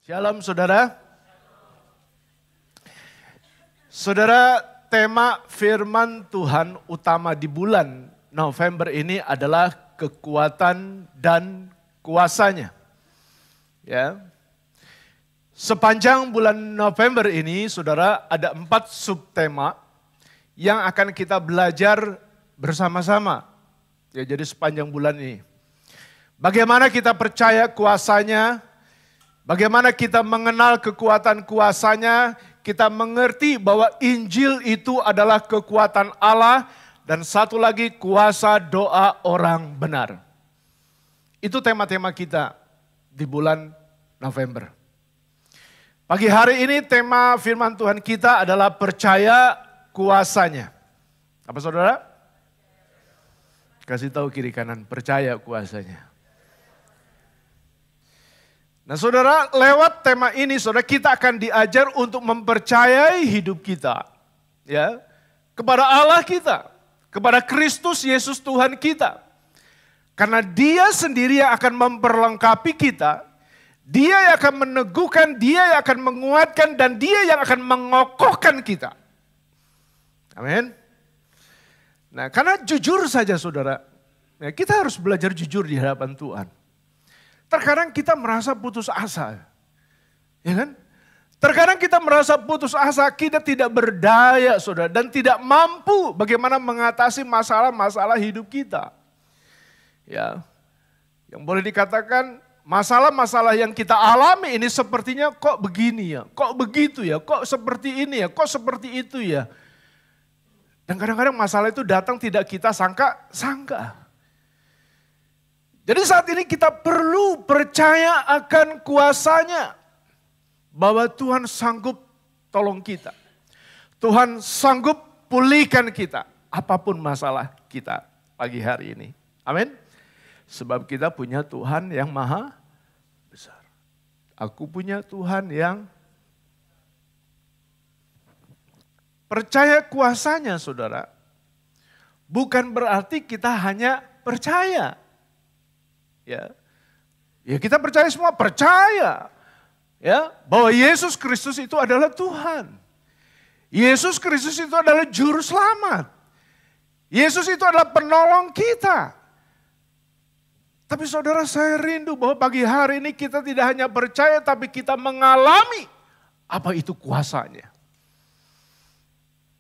Shalom saudara. Saudara, tema firman Tuhan utama di bulan November ini adalah kekuatan dan kuasanya. Ya. Sepanjang bulan November ini, saudara, ada 4 subtema yang akan kita belajar bersama-sama. Ya, jadi sepanjang bulan ini. Bagaimana kita percaya kuasanya, bagaimana kita mengenal kekuatan kuasanya, kita mengerti bahwa Injil itu adalah kekuatan Allah, dan satu lagi kuasa doa orang benar. Itu tema-tema kita di bulan November. Pagi hari ini tema firman Tuhan kita adalah percaya kuasanya. Apa saudara? Kasih tahu kiri kanan, percaya kuasanya. Nah saudara, lewat tema ini saudara, kita akan diajar untuk mempercayai hidup kita. Ya, kepada Allah kita, kepada Kristus Yesus Tuhan kita. Karena Dia sendiri yang akan memperlengkapi kita, Dia yang akan meneguhkan, Dia yang akan menguatkan, dan Dia yang akan mengokohkan kita. Amin. Nah, karena jujur saja saudara, kita harus belajar jujur di hadapan Tuhan. Terkadang kita merasa putus asa, ya kan? Terkadang kita merasa putus asa, kita tidak berdaya saudara, dan tidak mampu bagaimana mengatasi masalah-masalah hidup kita. Ya, yang boleh dikatakan masalah-masalah yang kita alami ini sepertinya kok begini ya, kok begitu ya, kok seperti ini ya, kok seperti itu ya. Dan kadang-kadang masalah itu datang tidak kita sangka. Jadi saat ini kita perlu percaya akan kuasanya. Bahwa Tuhan sanggup tolong kita. Tuhan sanggup pulihkan kita. Apapun masalah kita pagi hari ini. Amin. Sebab kita punya Tuhan yang maha besar. Aku punya Tuhan yang percaya kuasanya saudara. Bukan berarti kita hanya percaya. Ya kita percaya semua, percaya ya bahwa Yesus Kristus itu adalah Tuhan. Yesus Kristus itu adalah juru selamat. Yesus itu adalah penolong kita. Tapi saudara, saya rindu bahwa pagi hari ini kita tidak hanya percaya tapi kita mengalami apa itu kuasanya.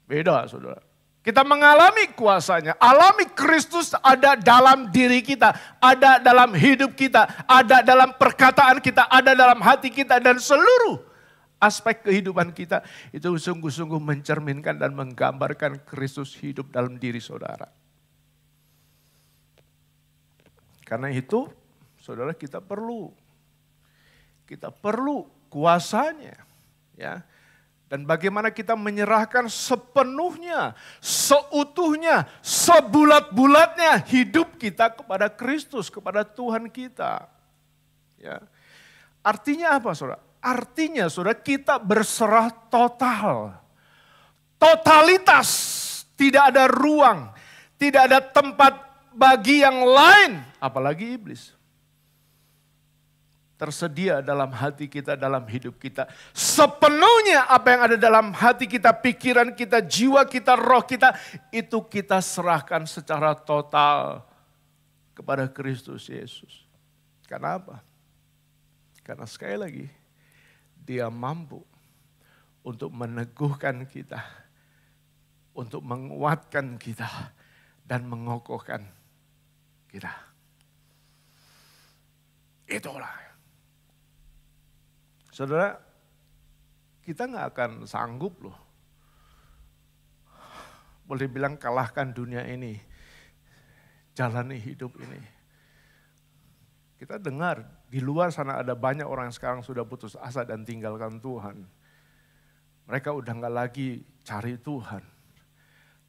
Beda saudara. Kita mengalami kuasanya, alami Kristus ada dalam diri kita, ada dalam hidup kita, ada dalam perkataan kita, ada dalam hati kita, dan seluruh aspek kehidupan kita itu sungguh-sungguh mencerminkan dan menggambarkan Kristus hidup dalam diri saudara. Karena itu saudara, kita perlu kuasanya, ya. Dan bagaimana kita menyerahkan sepenuhnya, seutuhnya, sebulat-bulatnya hidup kita kepada Kristus, kepada Tuhan kita. Ya. Artinya apa saudara? Artinya saudara, kita berserah total. Totalitas, tidak ada ruang, tidak ada tempat bagi yang lain, apalagi iblis. Tersedia dalam hati kita, dalam hidup kita. Sepenuhnya apa yang ada dalam hati kita, pikiran kita, jiwa kita, roh kita, itu kita serahkan secara total kepada Kristus Yesus. Karena apa? Karena sekali lagi, Dia mampu untuk meneguhkan kita, untuk menguatkan kita, dan mengokohkan kita. Itulah. Saudara, kita gak akan sanggup loh. Boleh bilang kalahkan dunia ini. Jalani hidup ini. Kita dengar di luar sana ada banyak orang yang sekarang sudah putus asa dan tinggalkan Tuhan. Mereka udah gak lagi cari Tuhan.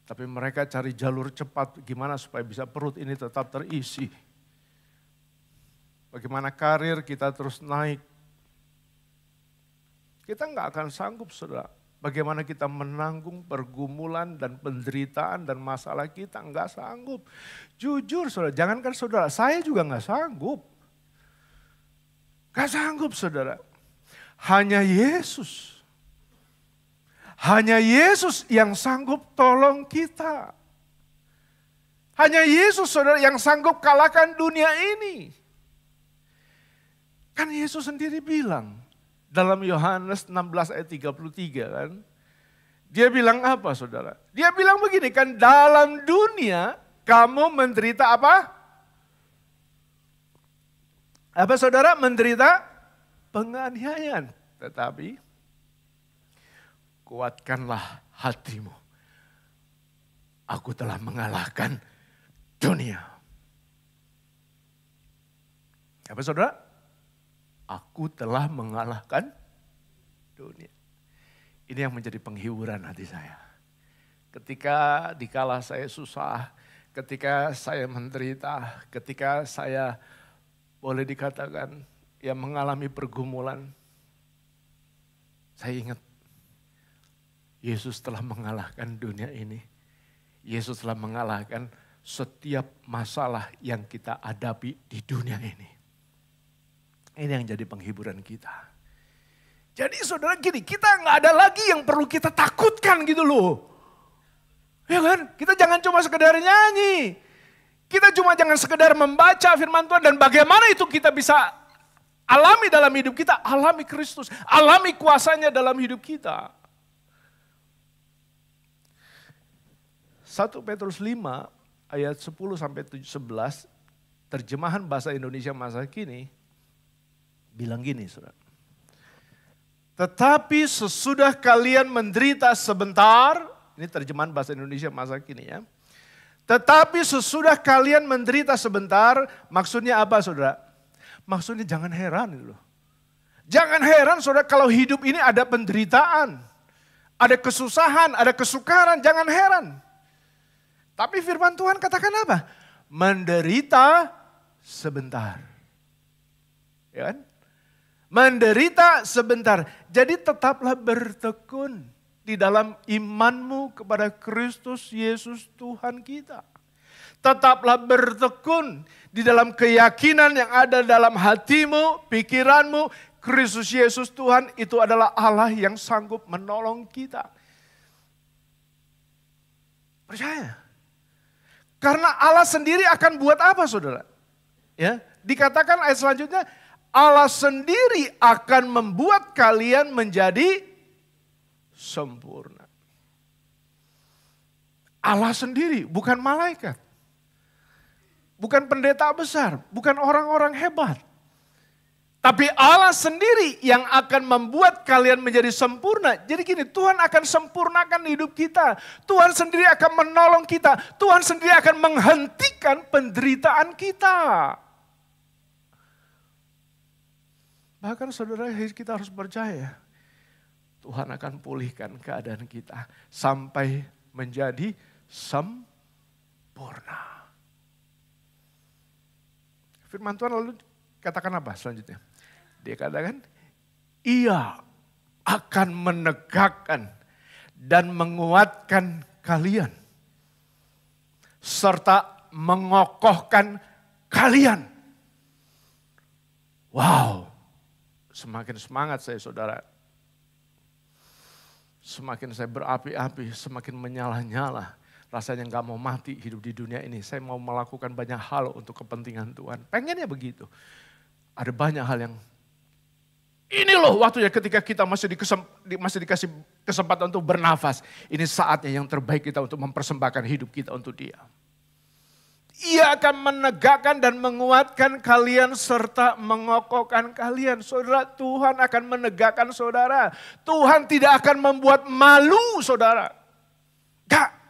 Tapi mereka cari jalur cepat gimana supaya bisa perut ini tetap terisi. Bagaimana karir kita terus naik. Kita nggak akan sanggup saudara. Bagaimana kita menanggung pergumulan dan penderitaan dan masalah kita, nggak sanggup. Jujur saudara, jangankan saudara, saya juga nggak sanggup. Nggak sanggup saudara. Hanya Yesus. Hanya Yesus yang sanggup tolong kita. Hanya Yesus, saudara, yang sanggup kalahkan dunia ini. Kan Yesus sendiri bilang dalam Yohanes 16 ayat 33 kan. Dia bilang apa, saudara? Dia bilang begini kan, dalam dunia kamu menderita apa? Apa, saudara? Menderita penganiayaan. Tetapi kuatkanlah hatimu. Aku telah mengalahkan dunia. Apa, saudara? Aku telah mengalahkan dunia. Ini yang menjadi penghiburan hati saya. Ketika dikala saya susah, ketika saya menderita, ketika saya boleh dikatakan yang mengalami pergumulan, saya ingat Yesus telah mengalahkan dunia ini. Yesus telah mengalahkan setiap masalah yang kita hadapi di dunia ini. Ini yang jadi penghiburan kita. Jadi saudara gini, kita nggak ada lagi yang perlu kita takutkan gitu loh. Ya kan? Kita jangan cuma sekedar nyanyi. Kita cuma jangan sekedar membaca firman Tuhan dan bagaimana itu kita bisa alami dalam hidup kita, alami Kristus, alami kuasanya dalam hidup kita. 1 Petrus 5 ayat 10 sampai 11, terjemahan bahasa Indonesia masa kini, bilang gini, saudara. Tetapi sesudah kalian menderita sebentar, ini terjemahan bahasa Indonesia masa kini ya. Tetapi sesudah kalian menderita sebentar, maksudnya apa, saudara? Maksudnya jangan heran loh. Jangan heran, saudara, kalau hidup ini ada penderitaan, ada kesusahan, ada kesukaran, jangan heran. Tapi firman Tuhan katakan apa? Menderita sebentar. Ya kan? Menderita sebentar. Jadi tetaplah bertekun di dalam imanmu kepada Kristus Yesus Tuhan kita. Tetaplah bertekun di dalam keyakinan yang ada dalam hatimu, pikiranmu. Kristus Yesus Tuhan itu adalah Allah yang sanggup menolong kita. Percaya. Karena Allah sendiri akan buat apa, saudara? Ya, dikatakan ayat selanjutnya, Allah sendiri akan membuat kalian menjadi sempurna. Allah sendiri, bukan malaikat. Bukan pendeta besar, bukan orang-orang hebat. Tapi Allah sendiri yang akan membuat kalian menjadi sempurna. Jadi gini, Tuhan akan sempurnakan hidup kita. Tuhan sendiri akan menolong kita. Tuhan sendiri akan menghentikan penderitaan kita. Bahkan saudara, kita harus percaya. Tuhan akan pulihkan keadaan kita sampai menjadi sempurna. Firman Tuhan lalu katakan apa selanjutnya? Dia katakan, Ia akan menegakkan dan menguatkan kalian. Serta mengokohkan kalian. Wow, semakin semangat saya, saudara. Semakin saya berapi-api, semakin menyala-nyala. Rasanya gak mau mati hidup di dunia ini. Saya mau melakukan banyak hal untuk kepentingan Tuhan. Pengennya begitu. Ada banyak hal yang, ini loh waktunya ketika kita masih dikasih kesempatan untuk bernafas. Ini saatnya yang terbaik kita untuk mempersembahkan hidup kita untuk Dia. Ia akan menegakkan dan menguatkan kalian serta mengokohkan kalian. Saudara, Tuhan akan menegakkan saudara. Tuhan tidak akan membuat malu saudara. Gak.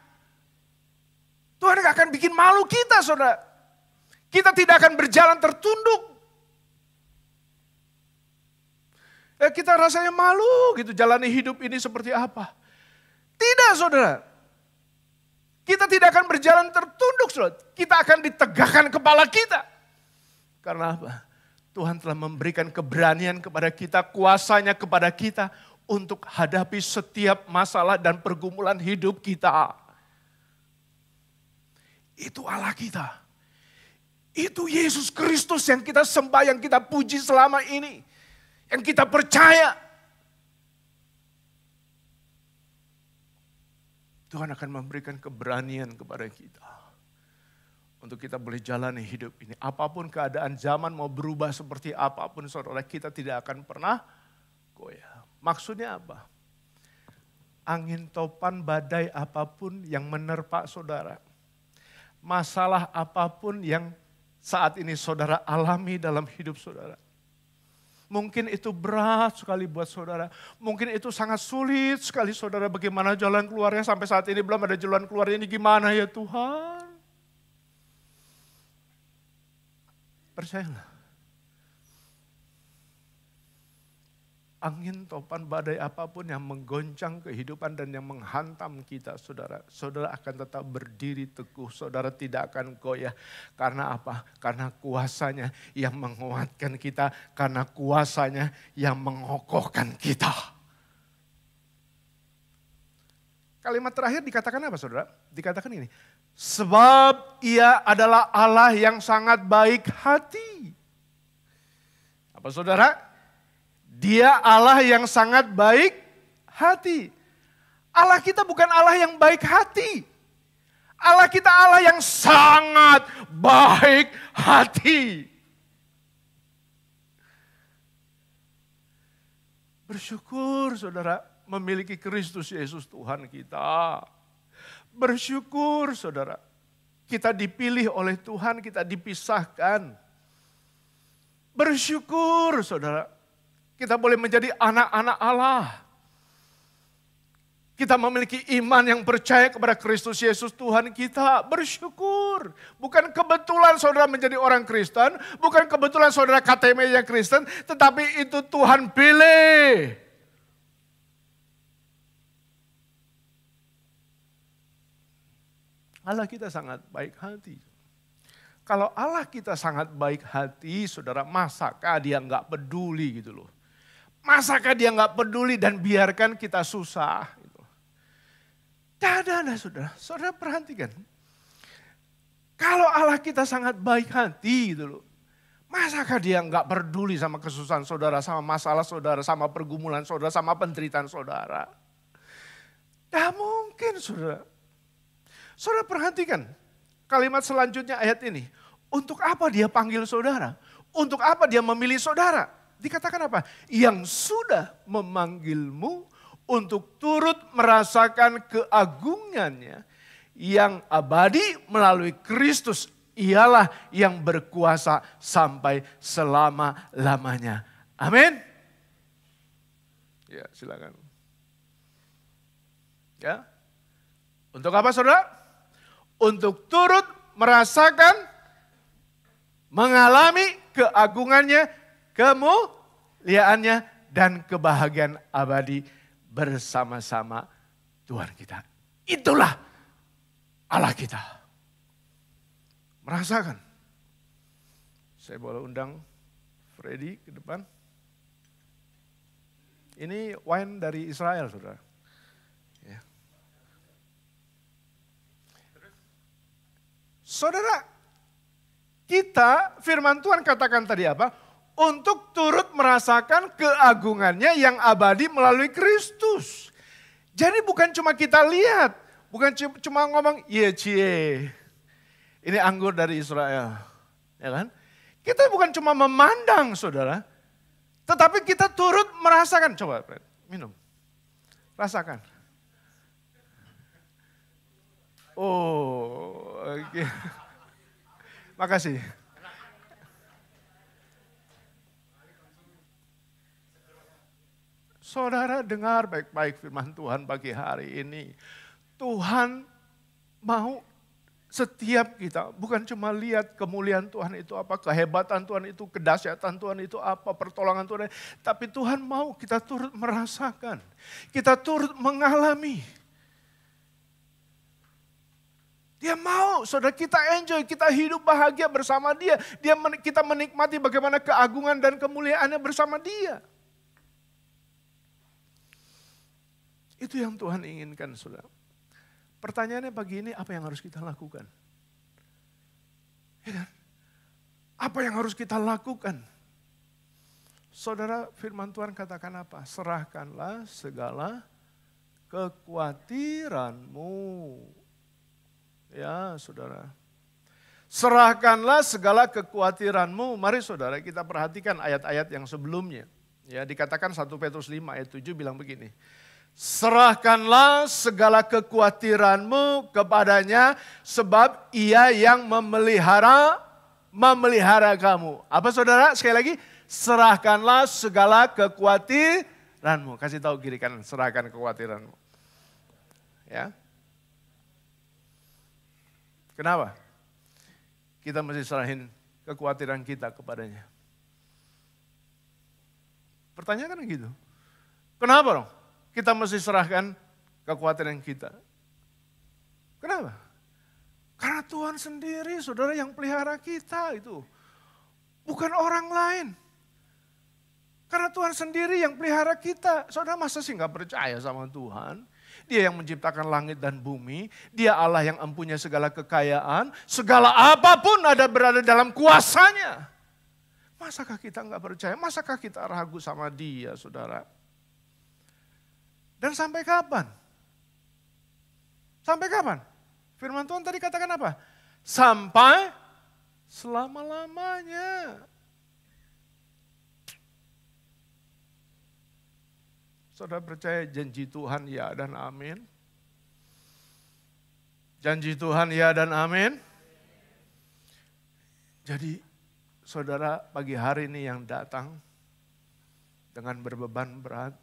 Tuhan gak akan bikin malu kita, saudara. Kita tidak akan berjalan tertunduk. Kita rasanya malu gitu, jalani hidup ini seperti apa. Tidak, saudara. Kita tidak akan berjalan tertunduk, saudara. Kita akan ditegakkan kepala kita. Karena apa? Tuhan telah memberikan keberanian kepada kita, kuasanya kepada kita untuk hadapi setiap masalah dan pergumulan hidup kita. Itu Allah kita. Itu Yesus Kristus yang kita sembah, yang kita puji selama ini. Yang kita percaya. Tuhan akan memberikan keberanian kepada kita. Untuk kita boleh jalani hidup ini. Apapun keadaan zaman mau berubah seperti apapun saudara, kita tidak akan pernah goyah. Maksudnya apa? Angin topan badai apapun yang menerpa saudara. Masalah apapun yang saat ini saudara alami dalam hidup saudara. Mungkin itu berat sekali buat saudara. Mungkin itu sangat sulit sekali saudara. Bagaimana jalan keluarnya sampai saat ini belum ada jalan keluarnya, ini gimana ya Tuhan? Percayalah. Angin topan badai apapun yang menggoncang kehidupan dan yang menghantam kita saudara. Saudara akan tetap berdiri teguh. Saudara tidak akan goyah. Karena apa? Karena kuasanya yang menguatkan kita. Karena kuasanya yang mengokohkan kita. Kalimat terakhir dikatakan apa saudara? Dikatakan ini. Sebab ia adalah Allah yang sangat baik hati. Apa saudara? Dia Allah yang sangat baik hati. Allah kita bukan Allah yang baik hati. Allah kita Allah yang sangat baik hati. Bersyukur saudara memiliki Kristus Yesus Tuhan kita. Bersyukur saudara kita dipilih oleh Tuhan, kita dipisahkan. Bersyukur saudara kita boleh menjadi anak-anak Allah. Kita memiliki iman yang percaya kepada Kristus Yesus Tuhan kita. Bersyukur. Bukan kebetulan saudara menjadi orang Kristen. Bukan kebetulan saudara KTM-nya Kristen. Tetapi itu Tuhan pilih. Allah kita sangat baik hati. Kalau Allah kita sangat baik hati, saudara, masakah dia nggak peduli gitu loh. Masakah dia nggak peduli dan biarkan kita susah? Gitu. Tidak ada saudara. Saudara perhatikan. Kalau Allah kita sangat baik hati gitu loh. Masakah dia nggak peduli sama kesusahan saudara, sama masalah saudara, sama pergumulan saudara, sama penderitaan saudara? Tidak mungkin saudara. Saudara perhatikan kalimat selanjutnya ayat ini. Untuk apa dia panggil saudara? Untuk apa dia memilih saudara? Dikatakan apa? Yang sudah memanggilmu untuk turut merasakan keagungannya yang abadi melalui Kristus. Ialah yang berkuasa sampai selama-lamanya. Amin. Ya silakan. Ya. Untuk apa saudara? Untuk turut merasakan, mengalami keagungannya, kemuliaannya dan kebahagiaan abadi bersama-sama Tuhan kita. Itulah Allah kita. Merasakan. Saya boleh undang Freddy ke depan. Ini wine dari Israel, saudara. Ya. Saudara, kita firman Tuhan katakan tadi apa? Untuk turut merasakan keagungannya yang abadi melalui Kristus. Jadi bukan cuma kita lihat, bukan cuma ngomong, iya cie, ini anggur dari Israel. Ya kan? Kita bukan cuma memandang saudara, tetapi kita turut merasakan. Coba Fred, minum, rasakan. Oh, okay. Makasih. Saudara dengar baik-baik firman Tuhan pagi hari ini. Tuhan mau setiap kita bukan cuma lihat kemuliaan Tuhan itu apa, kehebatan Tuhan itu, kedahsyatan Tuhan itu apa, pertolongan Tuhan. Tapi Tuhan mau kita turut merasakan, kita turut mengalami. Dia mau saudara kita enjoy, kita hidup bahagia bersama dia. Kita menikmati bagaimana keagungan dan kemuliaannya bersama dia. Itu yang Tuhan inginkan saudara. Pertanyaannya pagi ini apa yang harus kita lakukan? Ya kan? Apa yang harus kita lakukan? Saudara firman Tuhan katakan apa? Serahkanlah segala kekhawatiranmu. Ya, saudara. Serahkanlah segala kekhawatiranmu. Mari saudara kita perhatikan ayat-ayat yang sebelumnya. Ya, dikatakan 1 Petrus 5 ayat 7 bilang begini. Serahkanlah segala kekhawatiranmu kepadanya sebab ia yang memelihara kamu. Apa saudara? Sekali lagi, serahkanlah segala kekhawatiranmu. Kasih tahu kiri kanan, serahkan kekhawatiranmu. Ya. Kenapa? Kita mesti serahin kekhawatiran kita kepadanya. Pertanyaan kan gitu. Kenapa dong? Kita mesti serahkan kekhawatiran kita. Kenapa? Karena Tuhan sendiri, saudara, yang pelihara kita itu. Bukan orang lain. Karena Tuhan sendiri yang pelihara kita. Saudara masa sih gak percaya sama Tuhan? Dia yang menciptakan langit dan bumi. Dia Allah yang empunya segala kekayaan. Segala apapun berada dalam kuasanya. Masakah kita nggak percaya? Masakah kita ragu sama dia, saudara? Dan sampai kapan? Sampai kapan? Firman Tuhan tadi katakan apa? Sampai selama-lamanya. Saudara percaya janji Tuhan ya dan amin? Janji Tuhan ya dan amin? Jadi saudara pagi hari ini yang datang dengan berbeban berat,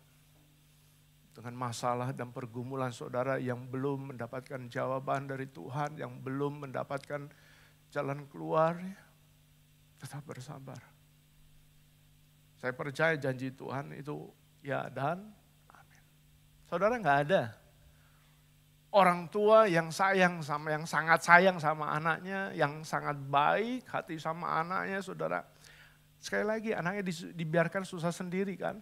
dengan masalah dan pergumulan saudara yang belum mendapatkan jawaban dari Tuhan, yang belum mendapatkan jalan keluar, tetap bersabar. Saya percaya janji Tuhan itu ya dan amin. Saudara nggak ada orang tua yang sangat sayang sama anaknya, yang sangat baik hati sama anaknya, saudara. Sekali lagi anaknya dibiarkan susah sendiri kan,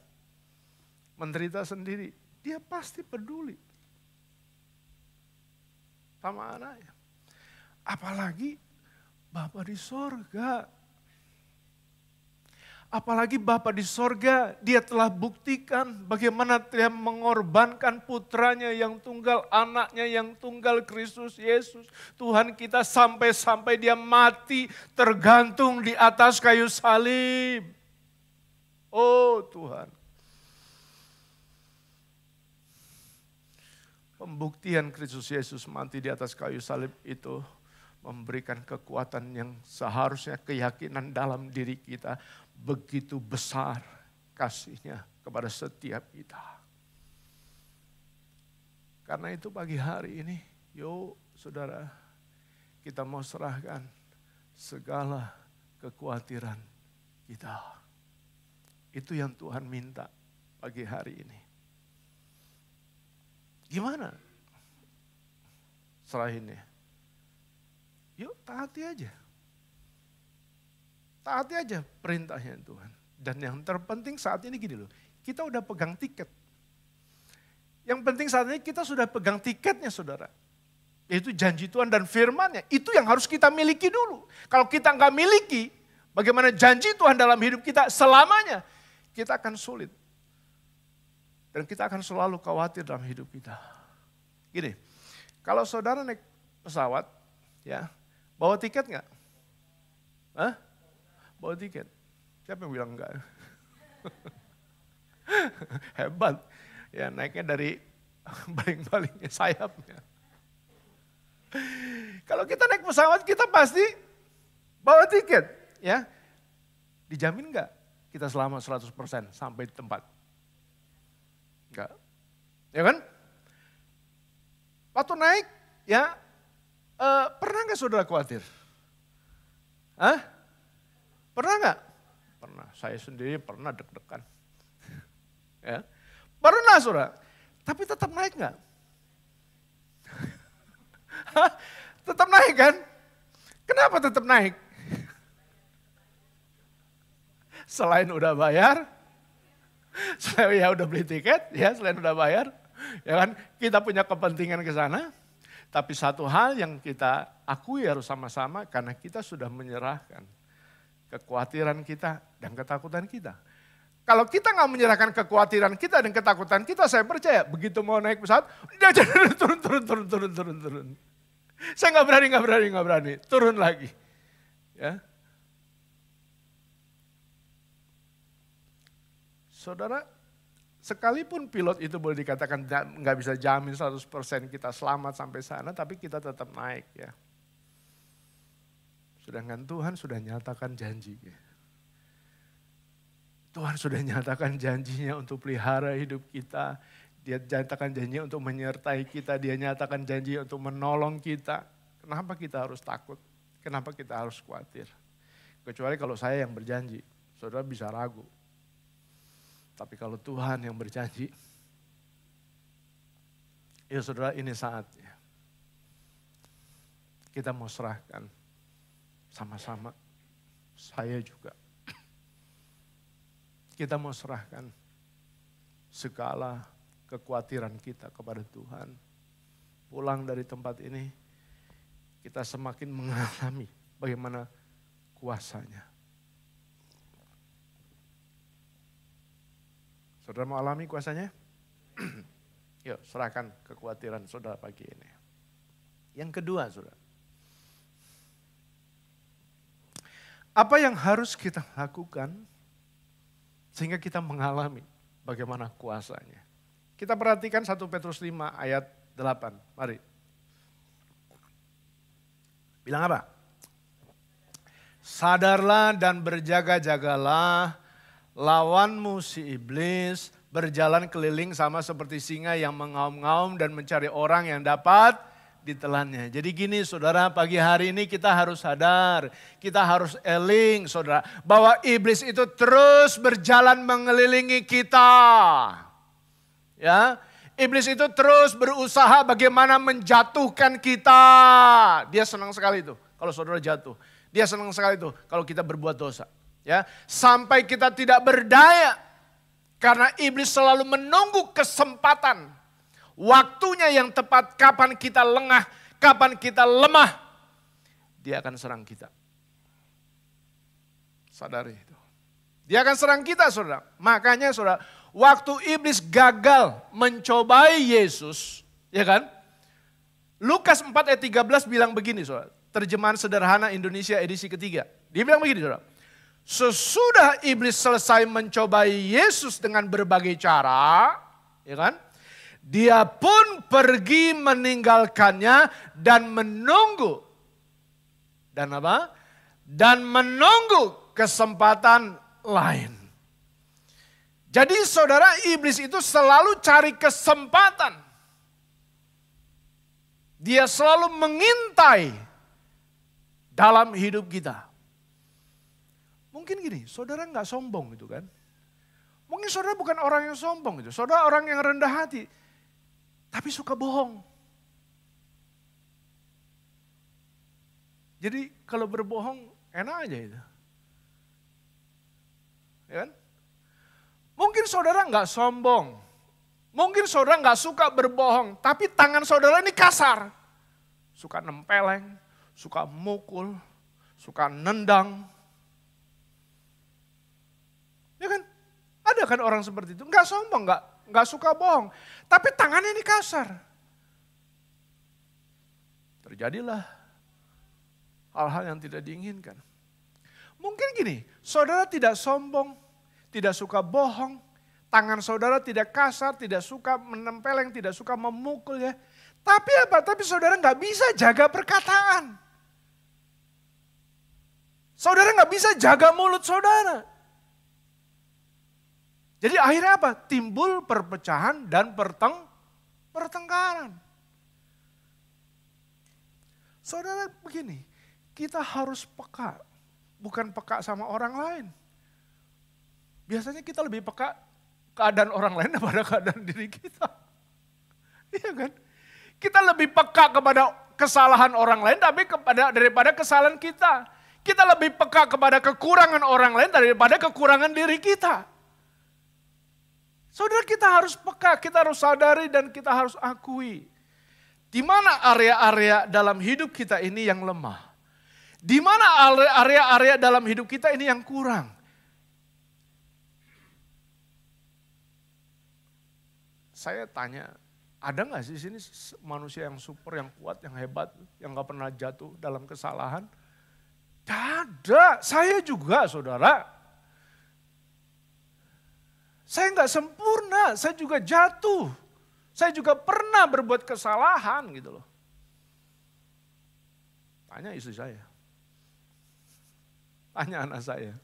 menderita sendiri. Dia pasti peduli sama anaknya. Apalagi Bapa di sorga. Apalagi Bapa di sorga, dia telah buktikan bagaimana dia mengorbankan putranya yang tunggal, anaknya yang tunggal, Kristus Yesus. Tuhan kita sampai-sampai dia mati tergantung di atas kayu salib. Oh Tuhan. Pembuktian Kristus Yesus mati di atas kayu salib itu memberikan kekuatan yang seharusnya keyakinan dalam diri kita. Begitu besar kasihnya kepada setiap kita. Karena itu pagi hari ini, yuk saudara, kita mau serahkan segala kekhawatiran kita. Itu yang Tuhan minta pagi hari ini. Gimana serahinnya? Yuk taati aja. Taati aja perintahnya Tuhan. Dan yang terpenting saat ini gini loh, kita udah pegang tiket. Yang penting saat ini kita sudah pegang tiketnya saudara. Yaitu janji Tuhan dan firman-Nya. Itu yang harus kita miliki dulu. Kalau kita nggak miliki, bagaimana janji Tuhan dalam hidup kita selamanya, kita akan sulit. Dan kita akan selalu khawatir dalam hidup kita. Gini, kalau saudara naik pesawat, ya, bawa tiket nggak? Hah? Bawa tiket. Siapa yang bilang enggak? Hebat. Ya naiknya dari baling-balingnya sayapnya. Kalau kita naik pesawat kita pasti bawa tiket. Ya. Dijamin enggak kita selamat 100% sampai di tempat? Enggak. Ya kan? Waktu naik ya pernah enggak saudara khawatir? Hah? Pernah nggak? Pernah. Saya sendiri pernah deg-degan. Ya. Pernah saudara. Tapi tetap naik nggak? Tetap naik kan? Kenapa tetap naik? Selain udah bayar, selain ya udah beli tiket, ya selain udah bayar, ya kan kita punya kepentingan ke sana. Tapi satu hal yang kita akui harus sama-sama karena kita sudah menyerahkan kekhawatiran kita dan ketakutan kita Kalau kita nggak menyerahkan kekhawatiran kita dan ketakutan kita, saya percaya begitu mau naik pesawat, dia jadi turun. Saya nggak berani, turun lagi. Ya. Saudara, sekalipun pilot itu boleh dikatakan nggak bisa jamin 100% kita selamat sampai sana, tapi kita tetap naik ya. Sedangkan Tuhan sudah nyatakan janji. Tuhan sudah nyatakan janjinya untuk pelihara hidup kita. Dia nyatakan janjinya untuk menyertai kita. Dia nyatakan janjinya untuk menolong kita. Kenapa kita harus takut? Kenapa kita harus khawatir? Kecuali kalau saya yang berjanji, saudara bisa ragu. Tapi kalau Tuhan yang berjanji, ya saudara ini saatnya. Kita mau serahkan sama-sama, saya juga. Kita mau serahkan segala kekhawatiran kita kepada Tuhan. Pulang dari tempat ini, kita semakin mengalami bagaimana kuasanya. Saudara mau alami kuasanya? Yuk serahkan kekhawatiran saudara pagi ini. Yang kedua saudara. Apa yang harus kita lakukan sehingga kita mengalami bagaimana kuasanya. Kita perhatikan 1 Petrus 5 ayat 8. Mari. Bilang apa? Sadarlah dan berjaga-jagalah, lawanmu si iblis berjalan keliling sama seperti singa yang mengaum-ngaum dan mencari orang yang dapat ditelannya. Jadi gini saudara, pagi hari ini kita harus sadar, kita harus eling saudara, bahwa iblis itu terus berjalan mengelilingi kita. Ya, iblis itu terus berusaha bagaimana menjatuhkan kita. Dia senang sekali itu kalau saudara jatuh. Dia senang sekali itu kalau kita berbuat dosa. Ya, sampai kita tidak berdaya karena iblis selalu menunggu kesempatan. Waktunya yang tepat, kapan kita lengah, kapan kita lemah, dia akan serang kita. Sadari itu. Dia akan serang kita saudara. Makanya saudara, waktu iblis gagal mencobai Yesus, ya kan? Lukas 4 ayat 13 bilang begini saudara. Terjemahan sederhana Indonesia edisi ketiga. Dia bilang begini saudara. Sesudah iblis selesai mencobai Yesus dengan berbagai cara, ya kan? Dia pun pergi meninggalkannya dan menunggu. Dan apa? Dan menunggu kesempatan lain. Jadi saudara, iblis itu selalu cari kesempatan. Dia selalu mengintai dalam hidup kita. Mungkin gini, saudara nggak sombong gitu kan. Mungkin saudara bukan orang yang sombong gitu. Saudara orang yang rendah hati. Tapi suka bohong. Jadi kalau berbohong enak aja itu. Ya kan? Mungkin saudara nggak sombong. Mungkin saudara nggak suka berbohong. Tapi tangan saudara ini kasar. Suka nempeleng, suka mukul, suka nendang. Ya kan? Ada kan orang seperti itu. Nggak sombong, nggak suka bohong. Tapi tangannya ini kasar. Terjadilah hal-hal yang tidak diinginkan. Mungkin gini, saudara tidak sombong, tidak suka bohong. Tangan saudara tidak kasar, tidak suka menempeleng, tidak suka memukul ya. Tapi apa? Tapi saudara nggak bisa jaga perkataan. Saudara nggak bisa jaga mulut saudara. Jadi akhirnya apa? Timbul perpecahan dan pertengkaran. Saudara begini, kita harus peka. Bukan peka sama orang lain. Biasanya kita lebih peka keadaan orang lain daripada keadaan diri kita. Iya kan? Kita lebih peka kepada kesalahan orang lain daripada kesalahan kita. Kita lebih peka kepada kekurangan orang lain daripada kekurangan diri kita. Saudara, kita harus peka, kita harus sadari dan kita harus akui. Di mana area-area dalam hidup kita ini yang lemah. Di mana area-area dalam hidup kita ini yang kurang. Saya tanya, ada nggak sih sini manusia yang super, yang kuat, yang hebat, yang nggak pernah jatuh dalam kesalahan? Tidak ada, saya juga saudara. Saya nggak sempurna, saya juga jatuh. Saya juga pernah berbuat kesalahan gitu loh. Tanya istri saya. Tanya anak saya.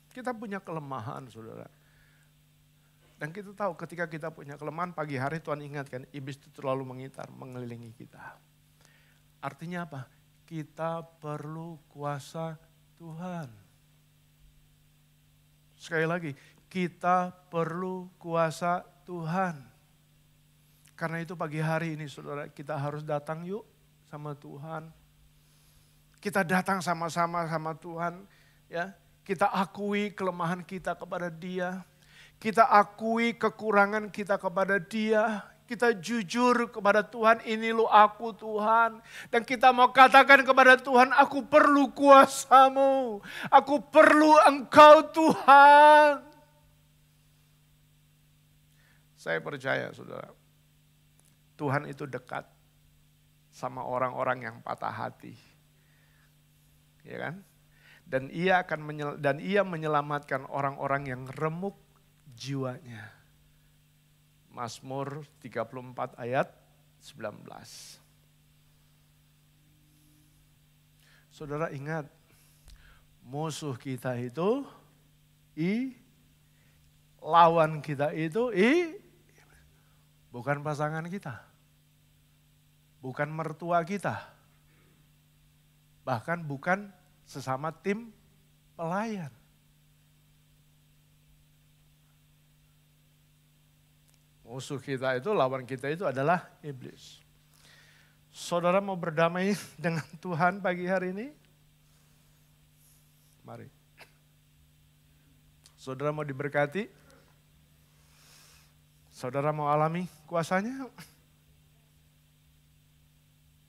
Kita punya kelemahan saudara. Dan kita tahu ketika kita punya kelemahan pagi hari Tuhan ingatkan iblis itu terlalu mengitar, mengelilingi kita. Artinya apa? Kita perlu kuasa Tuhan. Sekali lagi, kita perlu kuasa Tuhan. Karena itu pagi hari ini saudara kita harus datang yuk sama Tuhan. Kita datang sama-sama sama Tuhan ya. Kita akui kelemahan kita kepada Dia. Kita akui kekurangan kita kepada Dia. Kita jujur kepada Tuhan, ini lo aku Tuhan. Dan kita mau katakan kepada Tuhan, aku perlu kuasa-Mu. Aku perlu Engkau Tuhan. Saya percaya saudara, Tuhan itu dekat sama orang-orang yang patah hati. Ya kan? Dan ia menyelamatkan orang-orang yang remuk jiwanya. Mazmur 34 ayat 19. Saudara ingat, musuh kita itu lawan kita itu bukan pasangan kita. Bukan mertua kita. Bahkan bukan sesama tim pelayan. Musuh kita itu, lawan kita itu adalah iblis. Saudara mau berdamai dengan Tuhan pagi hari ini? Mari. Saudara mau diberkati? Saudara mau alami kuasanya?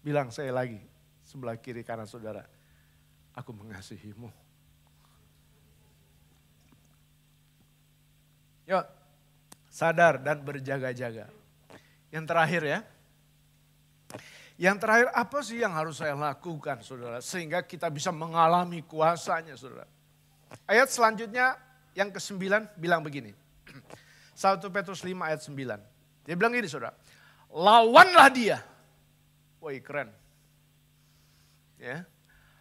Bilang saya lagi, sebelah kiri kanan saudara. Aku mengasihimu. Yuk, sadar dan berjaga-jaga. Yang terakhir ya. Yang terakhir apa sih yang harus saya lakukan saudara. Sehingga kita bisa mengalami kuasanya saudara. Ayat selanjutnya yang ke-9 bilang begini. 1 Petrus 5 ayat 9. Dia bilang gini saudara. Lawanlah dia. Woi keren. Ya.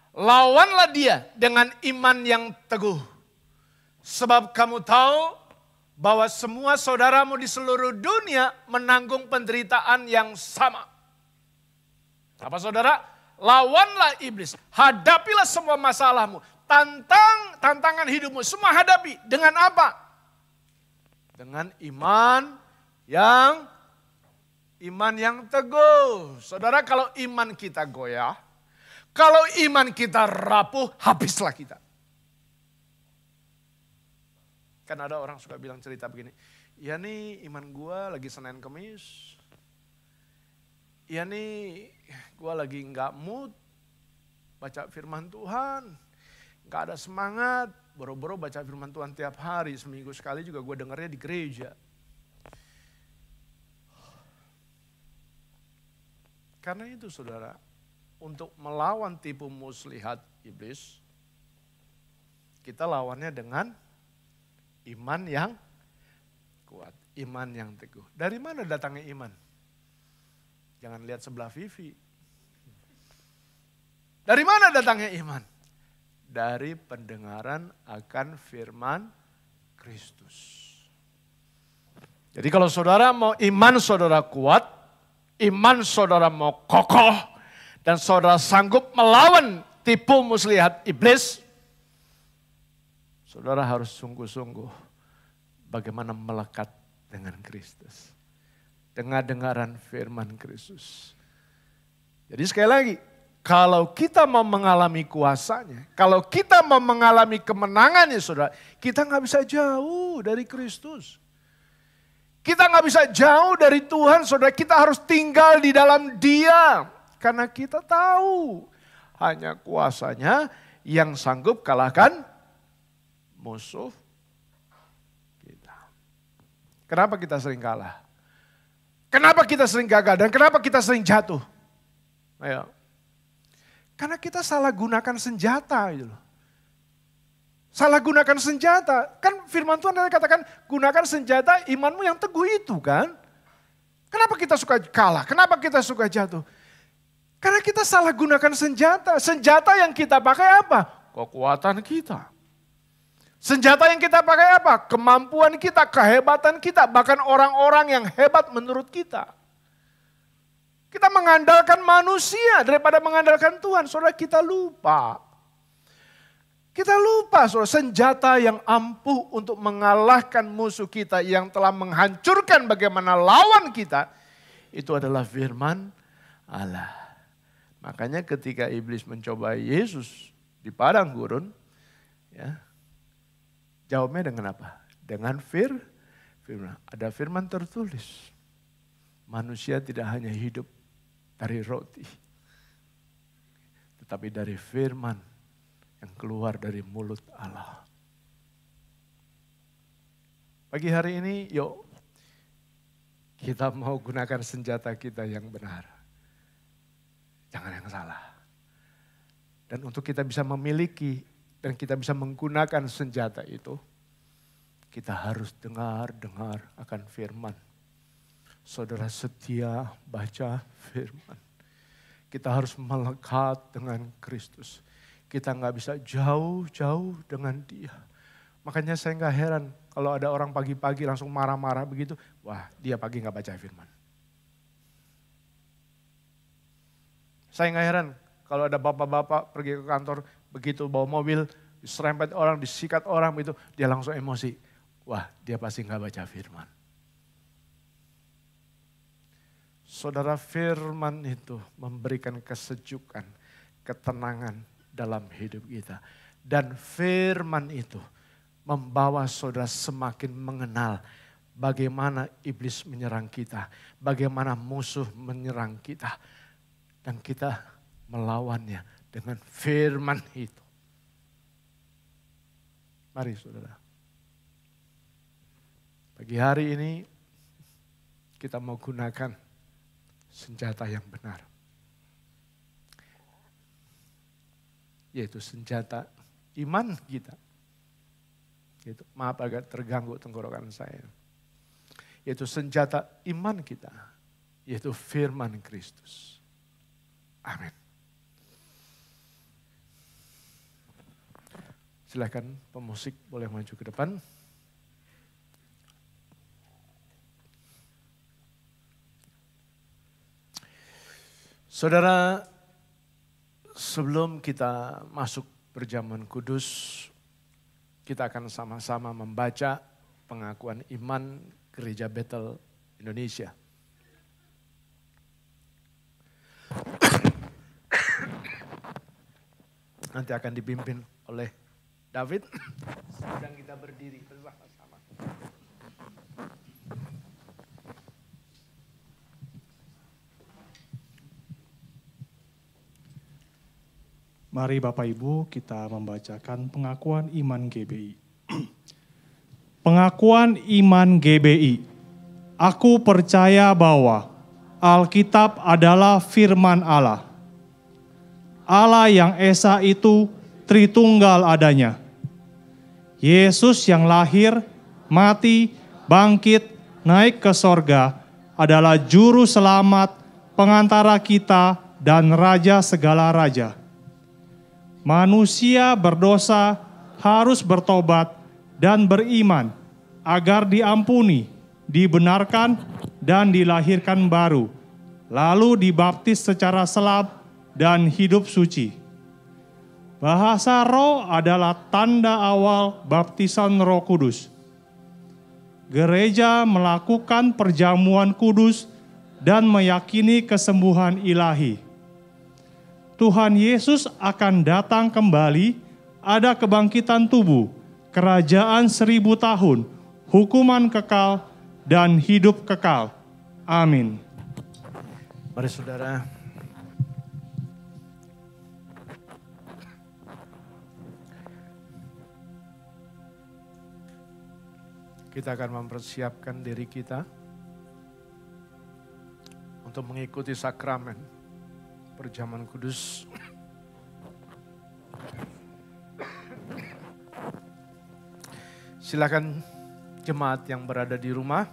Lawanlah dia dengan iman yang teguh. Sebab kamu tahu bahwa semua saudaramu di seluruh dunia menanggung penderitaan yang sama. Apa saudara? Lawanlah iblis. Hadapilah semua masalahmu. Tantangan hidupmu. Semua hadapi. Dengan apa? Dengan iman yang teguh. Saudara kalau iman kita goyah. Kalau iman kita rapuh, habislah kita. Kan ada orang suka bilang cerita begini. Ya nih iman gue lagi Senin Kemis. Ya nih gue lagi gak mood baca firman Tuhan. Gak ada semangat. Boro-boro baca firman Tuhan tiap hari. Seminggu sekali juga gue dengarnya di gereja. Karena itu saudara. Untuk melawan tipu muslihat iblis, kita lawannya dengan iman yang kuat, iman yang teguh. Dari mana datangnya iman? Jangan lihat sebelah Vivi. Dari mana datangnya iman? Dari pendengaran akan firman Kristus. Jadi kalau saudara mau iman saudara kuat, iman saudara mau kokoh, dan saudara sanggup melawan tipu muslihat iblis, saudara harus sungguh-sungguh bagaimana melekat dengan Kristus. Dengar-dengaran firman Kristus. Jadi sekali lagi, kalau kita mau mengalami kuasanya, kalau kita mau mengalami kemenangannya saudara, kita gak bisa jauh dari Kristus. Kita gak bisa jauh dari Tuhan saudara, kita harus tinggal di dalam Dia. Karena kita tahu hanya kuasanya yang sanggup kalahkan musuh Kenapa kita sering kalah? Kenapa kita sering gagal dan kenapa kita sering jatuh? Ayo. Karena kita salah gunakan senjata gitu loh. Salah gunakan senjata. Kan firman Tuhan katakan gunakan senjata imanmu yang teguh itu kan. Kenapa kita suka kalah? Kenapa kita suka jatuh? Karena kita salah gunakan senjata. Senjata yang kita pakai apa? Kekuatan kita. Senjata yang kita pakai apa? Kemampuan kita, kehebatan kita. Bahkan orang-orang yang hebat menurut kita. Kita mengandalkan manusia daripada mengandalkan Tuhan. Saudara, kita lupa. Kita lupa saudara, senjata yang ampuh untuk mengalahkan musuh kita yang telah menghancurkan bagaimana lawan kita. Itu adalah firman Allah. Makanya ketika iblis mencoba Yesus di padang gurun, ya, jawabnya dengan apa? Dengan firman. Ada firman tertulis. Manusia tidak hanya hidup dari roti, tetapi dari firman yang keluar dari mulut Allah. Pagi hari ini, yuk kita mau gunakan senjata kita yang benar. Jangan yang salah. Dan untuk kita bisa memiliki dan kita bisa menggunakan senjata itu, kita harus dengar akan firman. Saudara setia baca firman. Kita harus melekat dengan Kristus. Kita nggak bisa jauh-jauh dengan dia. Makanya saya nggak heran kalau ada orang pagi-pagi langsung marah-marah begitu. Wah, dia pagi nggak baca firman. Saya nggak heran kalau ada bapak-bapak pergi ke kantor begitu bawa mobil, diserempet orang, disikat orang begitu, dia langsung emosi. Wah, dia pasti nggak baca firman. Saudara, firman itu memberikan kesejukan, ketenangan dalam hidup kita. Dan firman itu membawa saudara semakin mengenal bagaimana iblis menyerang kita, bagaimana musuh menyerang kita. Dan kita melawannya dengan firman itu. Mari saudara. Pagi hari ini kita mau gunakan senjata yang benar. Yaitu senjata iman kita. Yaitu, maaf agak terganggu tenggorokan saya. Yaitu senjata iman kita. Yaitu firman Kristus. Amin. Silakan pemusik boleh maju ke depan. Saudara, sebelum kita masuk perjamuan kudus, kita akan sama-sama membaca pengakuan iman Gereja Bethel Indonesia. Nanti akan dipimpin oleh David. Sedang kita berdiri bersama-sama. Mari Bapak Ibu kita membacakan pengakuan iman GBI. Pengakuan iman GBI. Aku percaya bahwa Alkitab adalah firman Allah. Allah yang Esa itu Tritunggal adanya. Yesus yang lahir, mati, bangkit, naik ke sorga adalah juru selamat, pengantara kita dan raja segala raja. Manusia berdosa harus bertobat dan beriman agar diampuni, dibenarkan dan dilahirkan baru, lalu dibaptis secara selap dan hidup suci. Bahasa roh adalah tanda awal baptisan Roh Kudus. Gereja melakukan perjamuan kudus dan meyakini kesembuhan ilahi. Tuhan Yesus akan datang kembali, ada kebangkitan tubuh, kerajaan 1000 tahun, hukuman kekal, dan hidup kekal. Amin. Mari saudara. Kita akan mempersiapkan diri kita untuk mengikuti sakramen perjamuan kudus. Silakan jemaat yang berada di rumah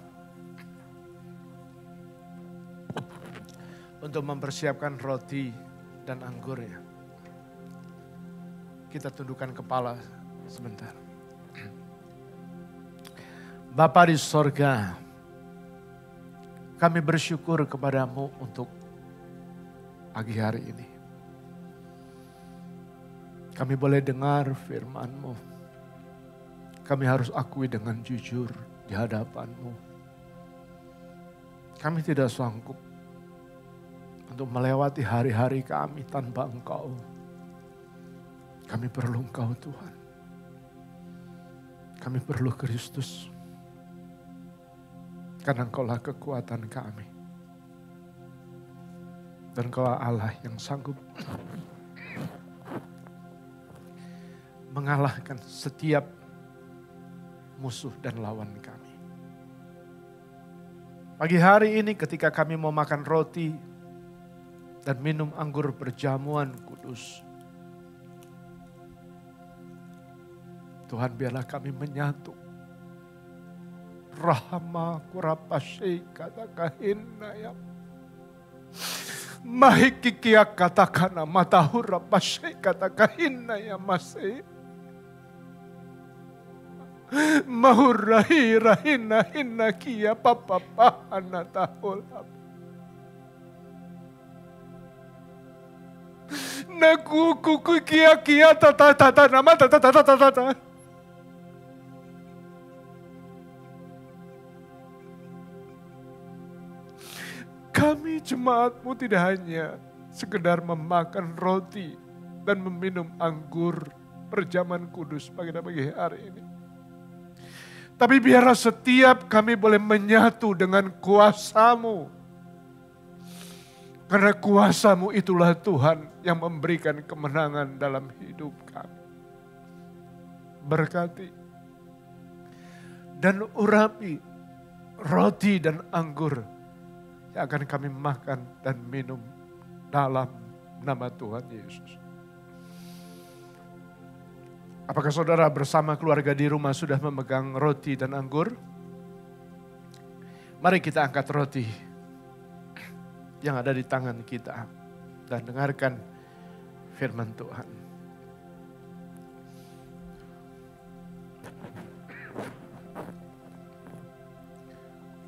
untuk mempersiapkan roti dan anggurnya. Kita tundukkan kepala sebentar. Bapa di sorga, kami bersyukur kepadamu untuk pagi hari ini. Kami boleh dengar firman-Mu. Kami harus akui dengan jujur di hadapan-Mu. Kami tidak sanggup untuk melewati hari-hari kami tanpa Engkau. Kami perlu Engkau Tuhan. Kami perlu Kristus. Karena Engkaulah kekuatan kami. Dan Engkaulah Allah yang sanggup mengalahkan setiap musuh dan lawan kami. Pagi hari ini ketika kami mau makan roti dan minum anggur perjamuan kudus, Tuhan biarlah kami menyatu. Rahma kurapasei kata kahina ya. Mahikikia katakana matahura pasei kata kahina ya masei. Mahurahi rahina hina kia papa pahana tahulap. Naku kuku kia kia tata tata nama tata tata tata. Kami jemaat-Mu tidak hanya sekedar memakan roti dan meminum anggur perjamuan kudus pagi hari ini. Tapi biarlah setiap kami boleh menyatu dengan kuasa-Mu. Karena kuasa-Mu itulah Tuhan yang memberikan kemenangan dalam hidup kami. Berkati dan urapi roti dan anggur yang akan kami makan dan minum dalam nama Tuhan Yesus. Apakah saudara bersama keluarga di rumah sudah memegang roti dan anggur? Mari kita angkat roti yang ada di tangan kita dan dengarkan firman Tuhan.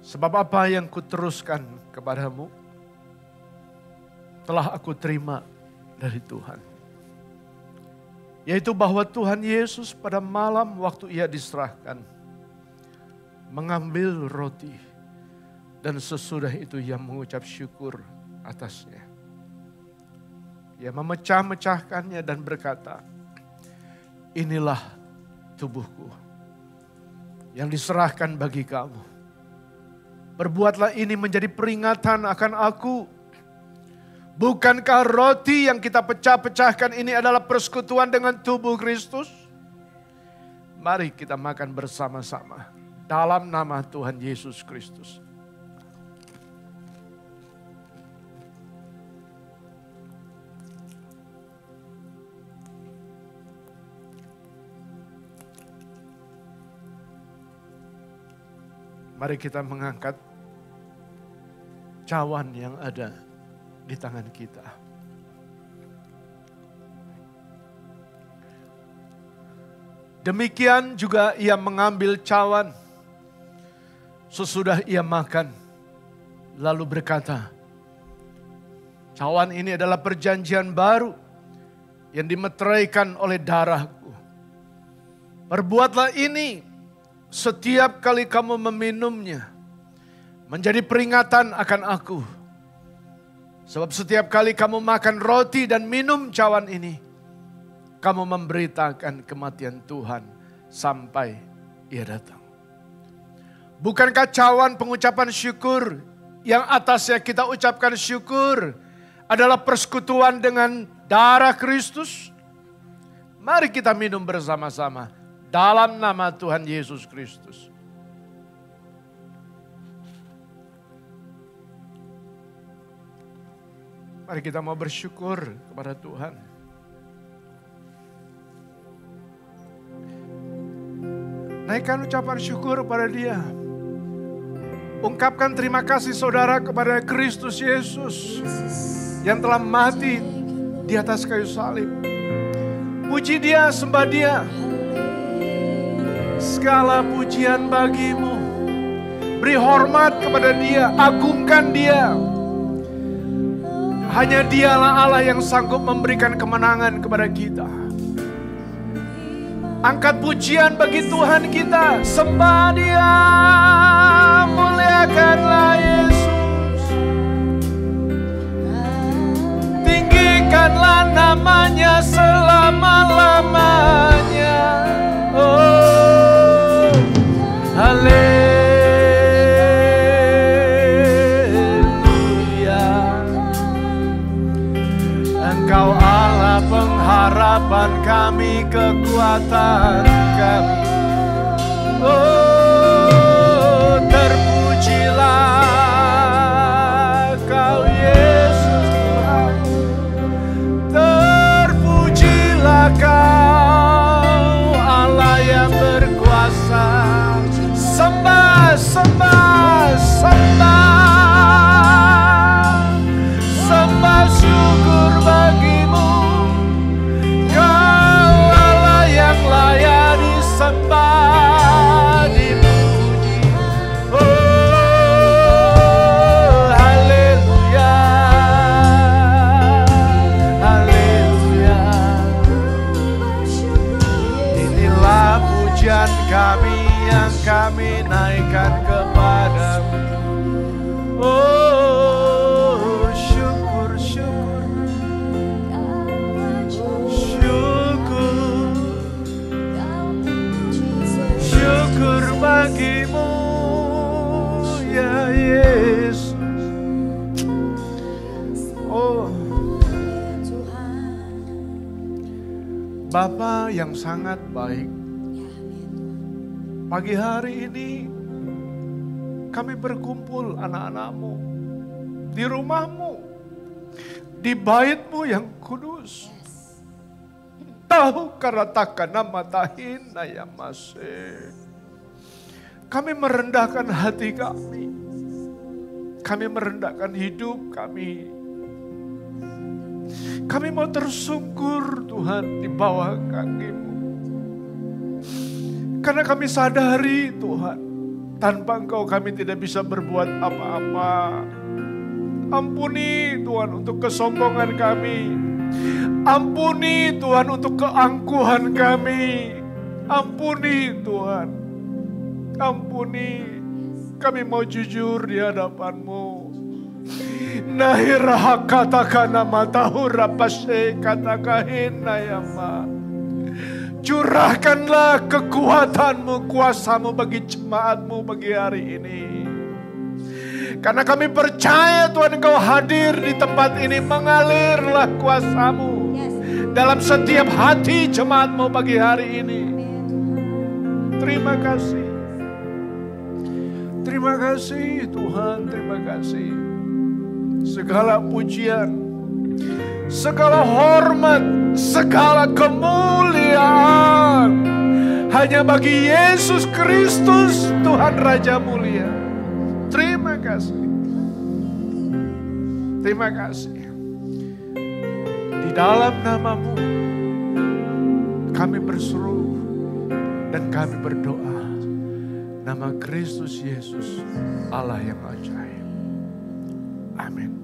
Sebab apa yang kuteruskan kepadamu telah aku terima dari Tuhan. Yaitu bahwa Tuhan Yesus pada malam waktu ia diserahkan mengambil roti dan sesudah itu ia mengucap syukur atasnya. Ia memecah-mecahkannya dan berkata, inilah tubuhku yang diserahkan bagi kamu. Berbuatlah ini menjadi peringatan akan aku. Bukankah roti yang kita pecah-pecahkan ini adalah persekutuan dengan tubuh Kristus? Mari kita makan bersama-sama dalam nama Tuhan Yesus Kristus. Mari kita mengangkat cawan yang ada di tangan kita. Demikian juga ia mengambil cawan sesudah ia makan. Lalu berkata, cawan ini adalah perjanjian baru yang dimeteraikan oleh darahku. Perbuatlah ini setiap kali kamu meminumnya, menjadi peringatan akan aku. Sebab setiap kali kamu makan roti dan minum cawan ini, kamu memberitakan kematian Tuhan sampai ia datang. Bukankah cawan pengucapan syukur yang atasnya kita ucapkan syukur adalah persekutuan dengan darah Kristus? Mari kita minum bersama-sama dalam nama Tuhan Yesus Kristus. Mari kita mau bersyukur kepada Tuhan. Naikkan ucapan syukur kepada Dia. Ungkapkan terima kasih saudara kepada Kristus Yesus yang telah mati di atas kayu salib. Puji Dia, sembah Dia. Segala pujian bagimu. Beri hormat kepada Dia, agungkan Dia. Hanya Dialah Allah yang sanggup memberikan kemenangan kepada kita. Angkat pujian bagi Tuhan kita, sembah Dia, muliakanlah Yesus. Tinggikanlah namanya selama-lamanya. Oh, haleluya. Engkau Allah pengharapan kami, kekuatan kami. Oh, terpujilah Kau Yesus Tuhan. Terpujilah Kau Allah yang berkuasa. Sembah, sembah, sembah. Sembah syukur bagimu. Kau Allah yang layak disembah, dipuji. Oh, haleluya, haleluya. Inilah pujian kami yang kami naikkan kepadamu. Oh, syukur, syukur, syukur, syukur bagimu ya Yesus. Oh, Bapa yang sangat baik, pagi hari ini kami berkumpul anak-anak-Mu di rumah-Mu, di bait-Mu yang kudus. Tahu karena takkan nama tahina ya masih. Kami merendahkan hati kami. Kami merendahkan hidup kami. Kami mau tersungkur Tuhan di bawah kaki-Mu. Karena kami sadari Tuhan, tanpa Engkau kami tidak bisa berbuat apa-apa. Ampuni Tuhan untuk kesombongan kami. Ampuni Tuhan untuk keangkuhan kami. Ampuni Tuhan. Ampuni. Kami mau jujur di hadapan-Mu. Nahirah katakan matahu rapase katakahin nayama. Curahkanlah kekuatan-Mu, kuasa-Mu bagi jemaat-Mu bagi hari ini. Karena kami percaya Tuhan Engkau hadir di tempat ini, mengalirlah kuasa-Mu dalam setiap hati jemaat-Mu pagi hari ini. Terima kasih. Terima kasih Tuhan, terima kasih. Segala pujian, segala hormat, segala kemuliaan hanya bagi Yesus Kristus Tuhan Raja mulia. Terima kasih. Terima kasih. Di dalam nama-Mu kami berseru dan kami berdoa. Nama Kristus Yesus Allah yang ajaib. Amin.